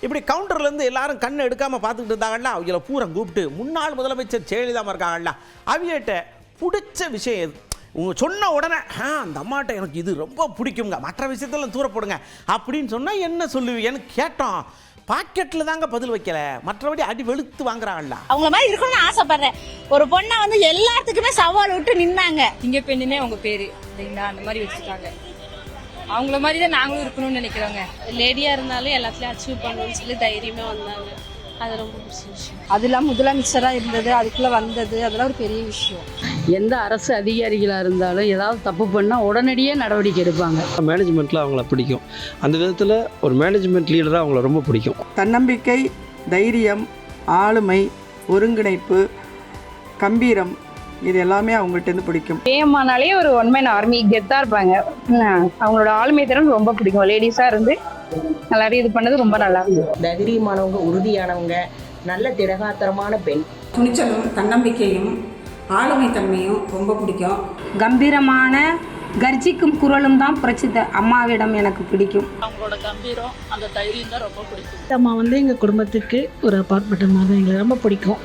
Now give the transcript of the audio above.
இப்படி கவுண்டர்லேருந்து எல்லாரும் கண்ணை எடுக்காமல் பார்த்துக்கிட்டு இருந்தாங்கல்ல, அவங்கள பூரா கூப்பிட்டு முன்னாள் முதலமைச்சர் ஜெயலலிதா இருக்காங்கல்ல, அவங்ககிட்ட பிடிச்ச விஷயம் எது? உங்க சொன்ன உடனே அந்த அம்மாட்ட எனக்கு இது ரொம்ப பிடிக்குங்க, மற்ற விஷயத்தெல்லாம் தூர போடுங்க அப்படின்னு சொன்னால் என்ன சொல்லுவீங்கன்னு கேட்டோம். பாக்கெட்டில் தாங்க பதில் வைக்கல, மற்றபடி அடி வெளுத்து வாங்குறாங்கல்ல. அவங்கள மாதிரி இருக்கணும்னு ஆசைப்படுறேன். ஒரு பொண்ணை வந்து எல்லாத்துக்குமே சவால் விட்டு நின்னாங்க. இங்க பெண்ணுனே அவங்க பேரு இல்லைங்களா, அந்த மாதிரி வச்சுருக்காங்க. அவங்கள மாதிரி தான் நாங்களும் இருக்கணும்னு நினைக்கிறோங்க. லேடியா இருந்தாலும் எல்லாத்துலயும் அச்சீவ் பண்ணணும்னு சொல்லி தைரியமா வந்தாங்க. அது ரொம்ப பிடிச்ச விஷயம். அது இல்லாமல் முதலமைச்சரா இருந்தது, அதுக்குள்ள வந்தது, அதெல்லாம் ஒரு பெரிய விஷயம். எந்த அரசு அதிகாரிகளாக இருந்தாலும் ஏதாவது தப்பு பண்ணால் உடனடியே நடவடிக்கை எடுப்பாங்க. மேனேஜ்மெண்ட்டில் அவங்கள பிடிக்கும். அந்த விதத்தில் ஒரு மேனேஜ்மெண்ட் லீடராக அவங்கள ரொம்ப பிடிக்கும். தன்னம்பிக்கை, தைரியம், ஆளுமை, ஒருங்கிணைப்பு, கம்பீரம், இது எல்லாமே அவங்கள்ட்டேருந்து பிடிக்கும். ஏமானாலே ஒரு ஒன்மேன் ஆர்மி கெத்தாக இருப்பாங்க. அவங்களோட ஆளுமை திறன் ரொம்ப பிடிக்கும். லேடிஸாக இருந்து எல்லாரும் இது பண்ணது ரொம்ப நல்லா இருந்தது. தைரியமானவங்க, உறுதியானவங்க, நல்ல திடகாத்திரமான பெண். துணிச்சலும் தன்னம்பிக்கையும் ஆளுமை தன்மையும் ரொம்ப பிடிக்கும். கம்பீரமான கர்ஜிக்கும் குரலும் தான் பிரசித்த அம்மாவிடம் எனக்கு பிடிக்கும். அவங்களோட கம்பீரம், அந்த தைரியம் தான் ரொம்ப பிடிக்கும். அம்மா வந்து எங்கள் குடும்பத்துக்கு ஒரு அப்பார்ட்மெண்ட் மாதிரி எங்களுக்கு ரொம்ப பிடிக்கும்.